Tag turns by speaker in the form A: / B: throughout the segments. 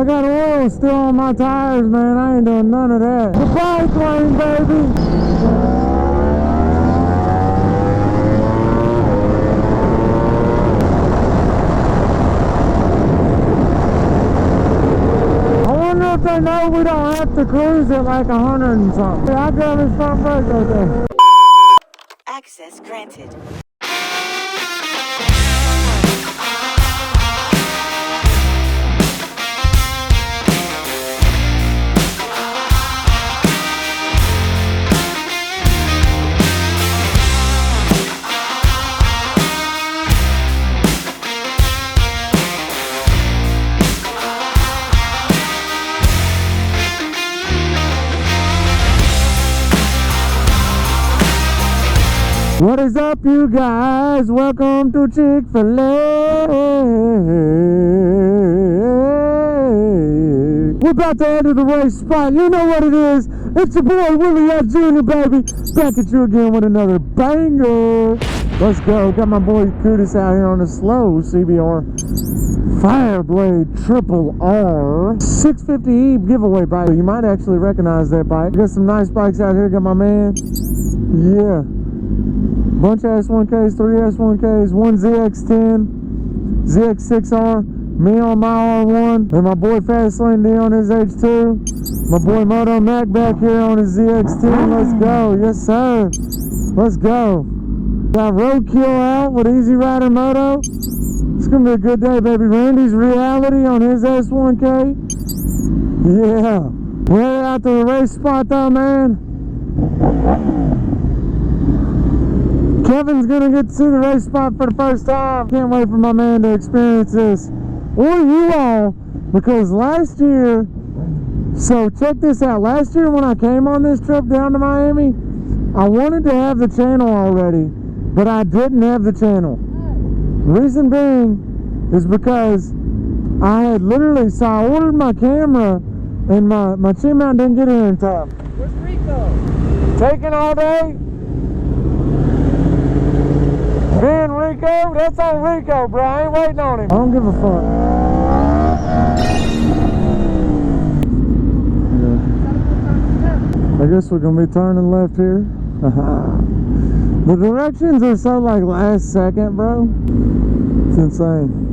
A: I got oil still on my tires, man. I ain't doing none of that. The bike lane, baby. If they know we don't have to cruise at like 100 and something. I got this front brake right there.
B: Access granted.
A: What is up, you guys? Welcome to Chick-fil-A. We're about to enter the race spot. You know what it is. It's your boy Willie F. Jr., baby. Back at you again with another banger. Let's go. Got my boy Curtis out here on the slow CBR Fireblade Triple R 650E giveaway bike. You might actually recognize that bike. Got some nice bikes out here. Got my man. Yeah. Bunch of S1Ks, 3 S1Ks, 1 ZX10, ZX6R, me on my R1, and my boy Fastlanegang on his H2. My boy Moto Mac back here on his ZX10. Let's go. Yes, sir. Let's go. Got Roadkill out with Easy Rider Moto. It's going to be a good day, baby. Randy's Reality on his S1K. Yeah. We're out to the race spot, though, man. Kevin's gonna get to see the race spot for the first time. Can't wait for my man to experience this, or you all, because last year, so check this out, last year when I came on this trip down to Miami, I wanted to have the channel already, but I didn't have the channel. Reason being is because I had literally, so I ordered my camera and my chin mount didn't get here in time.
C: Where's Rico?
A: Taking all day? Being Rico? That's on Rico, bro. I ain't waiting on him. I don't give a fuck. Yeah. I guess we're gonna be turning left here. The directions are so like last second, bro. It's insane.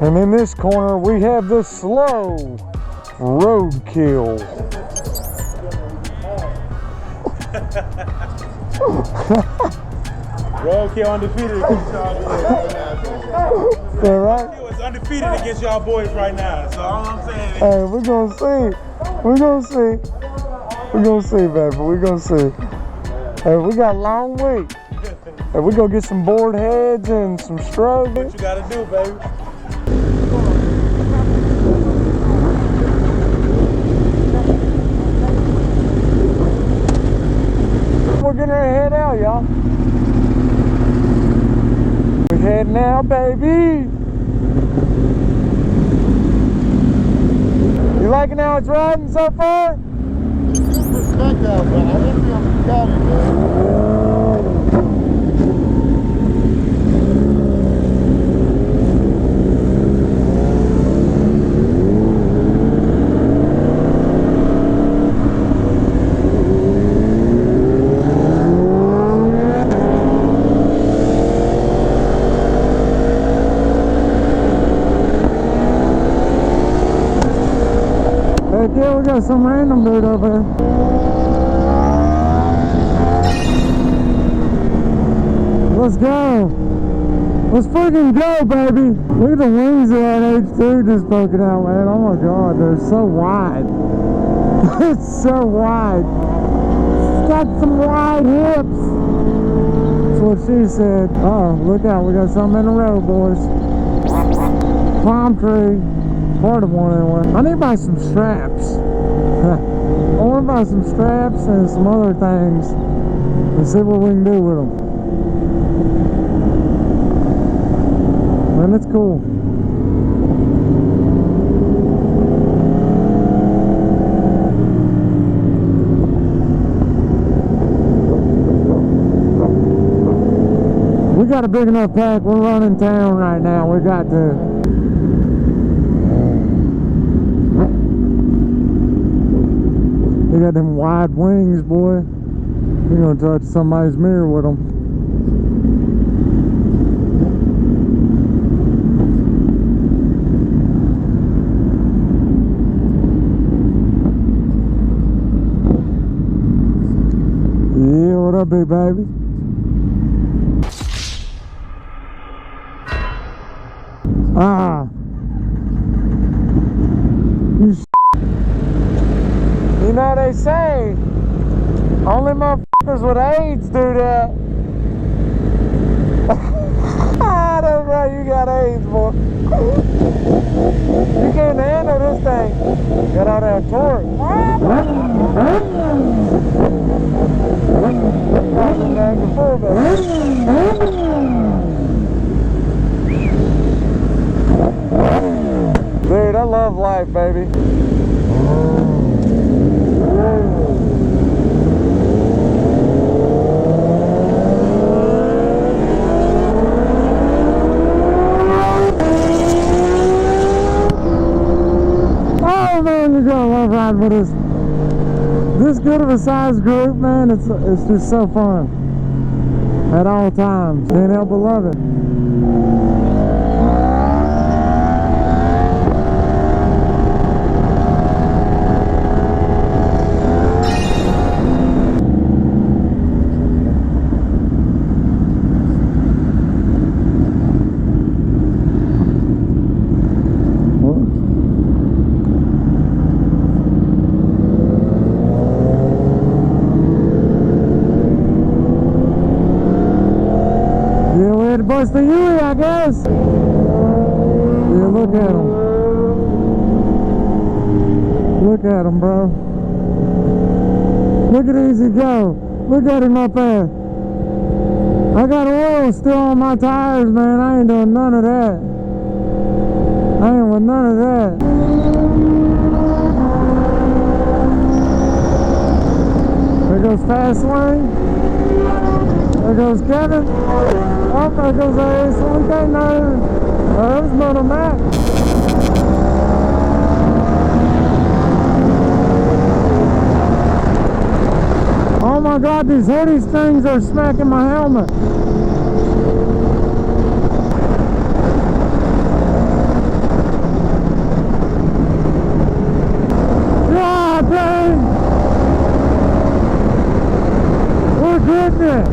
A: And in this corner, we have the slow Roadkill.
C: Roadkill undefeated against y'all boys.
A: Is that right?
C: Roadkill is undefeated against y'all boys right now. So all I'm saying is...
A: Hey, we're gonna see. We're gonna see. We're gonna see, baby. We're gonna see. Hey, we got a long week. Hey, we're gonna get some board heads and some strokes.
C: What you gotta do, baby?
A: We're getting ready to head out, y'all. We're heading out, baby. You liking how it's riding so far?
D: Super stuck out, but I want to be on the Ducati, man.
A: Yeah, we got some random dude over here. Let's go. Let's freaking go, baby. Look at the wings of that H2 just poking out, man. Oh my God, they're so wide. It's so wide. It's got some wide hips. That's what she said. Oh, look out. We got something in the road, boys. Palm tree. Part of one anyway. I need to buy some straps. I want to buy some straps and some other things and see what we can do with them. Man, it's cool. We got a big enough pack. We're running town right now. We got to. They got them wide wings, boy. You're gonna touch somebody's mirror with them. Yeah, what up, big baby? Ah. You know they say only motherfuckers with AIDS do that. I don't know, you got AIDS, boy. You can't handle this thing. Got all that torque. Dude, I love life, baby. Oh man, you're gonna love riding with us. This good of a size group, man, it's just so fun at all times. Can't help but love it. Bust the Yui, I guess. Yeah, look at him. Look at him, bro. Look at Easy go. Look at him up there. I got oil still on my tires, man. I ain't doing none of that. I ain't with none of that. There goes Fastlane. There goes Kevin. Oh, there goes Ace. We can't know. There's Moto Mac. Oh my God, these hoodie strings are smacking my helmet. God dang! We're getting it.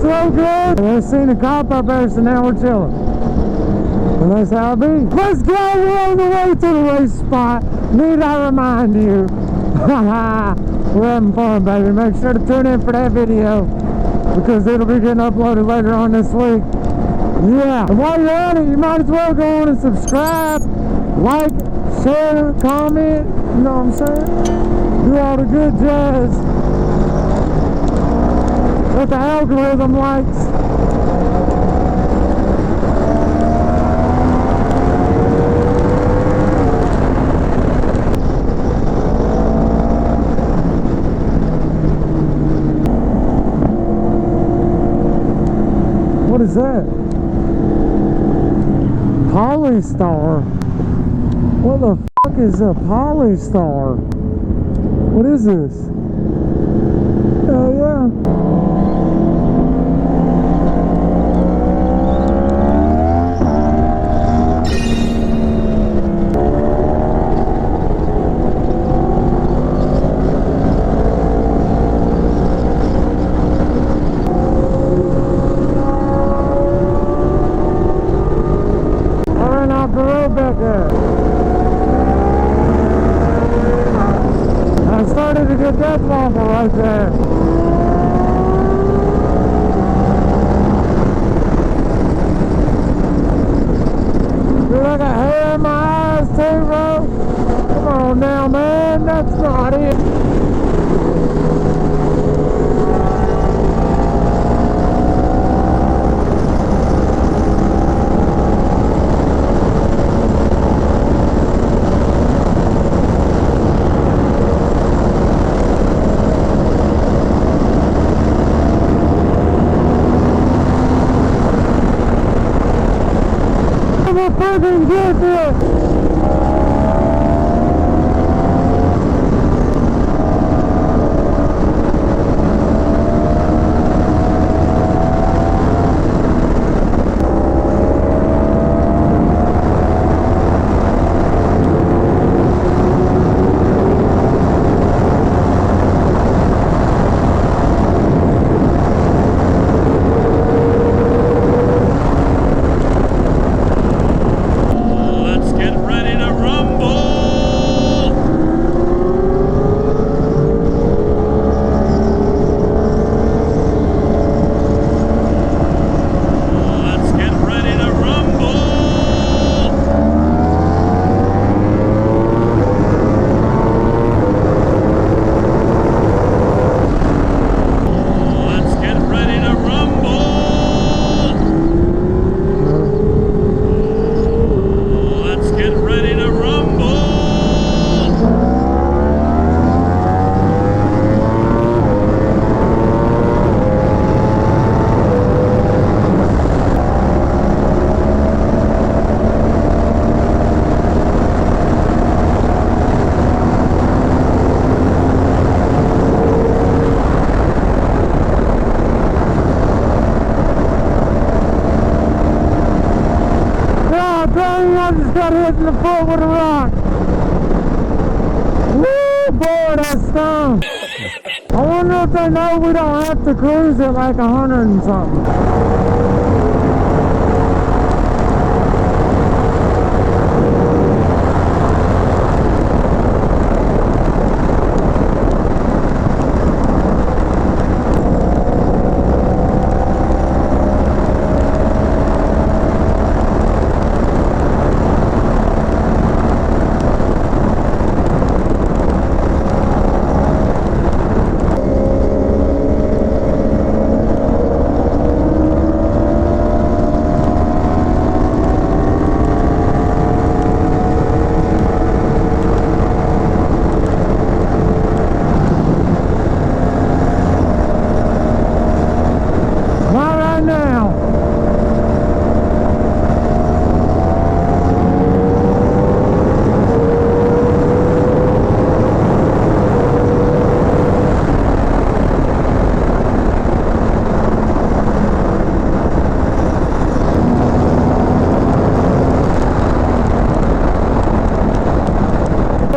A: So good. We've seen a cop up there, so now we're chilling. that's how it be. Let's go, we're on the way to the race spot. Need I remind you? We're having fun, baby. Make sure to tune in for that video because it'll be getting uploaded later on this week. Yeah, and while you're on it, you might as well go on and subscribe, like, share, comment, you know what I'm saying? Do all the good jazz that the algorithm likes. What is that? Polystar. What the fuck is a Polystar? What is this? Hell yeah. That bumper right there. Dude, I got hair in my eyes too, bro. Come on now, man. That's not it. Fucking get this! I just got hit in the foot with a rock. Woo, boy, that stung. I wonder if they know we don't have to cruise at like 100 and something.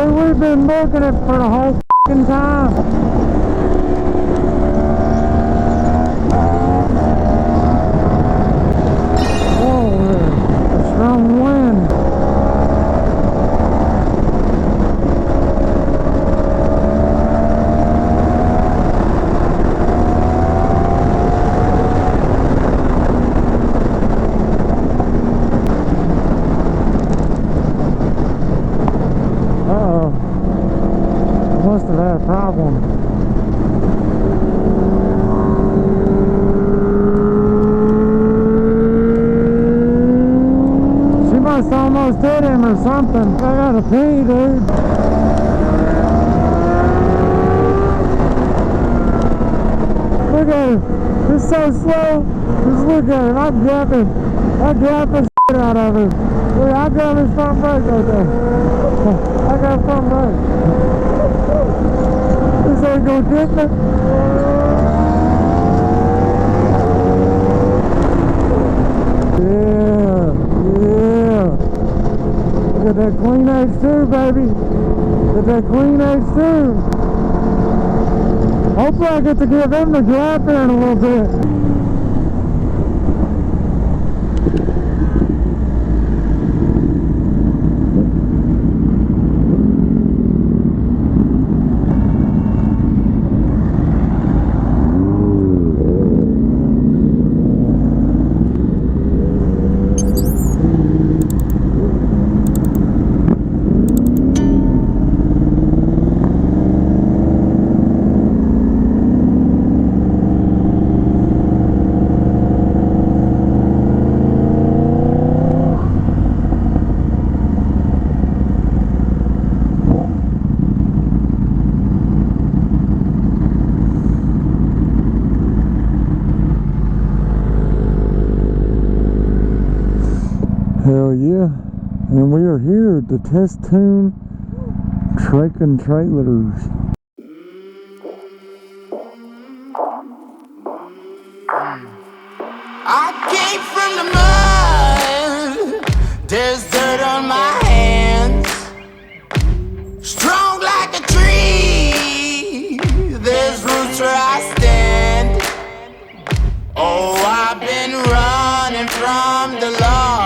A: We've been milking it for the whole f***ing time. Oh, a strong wind. must almost hit him or something. I gotta pee, dude. Look at it. It's so slow. Just look at it. I grab the shit out of it. Look, I grab his front brake right there. I got front brake. This ain't gonna get me. Yeah. Look at that clean H2, baby. Look at that clean H2. Hopefully I get to give them the grab here in a little bit. Hell yeah. And we are here to test tune Trek and Trailers.
E: I came from the mud. There's dirt on my hands. Strong like a tree. There's roots where I stand. Oh, I've been running from the law.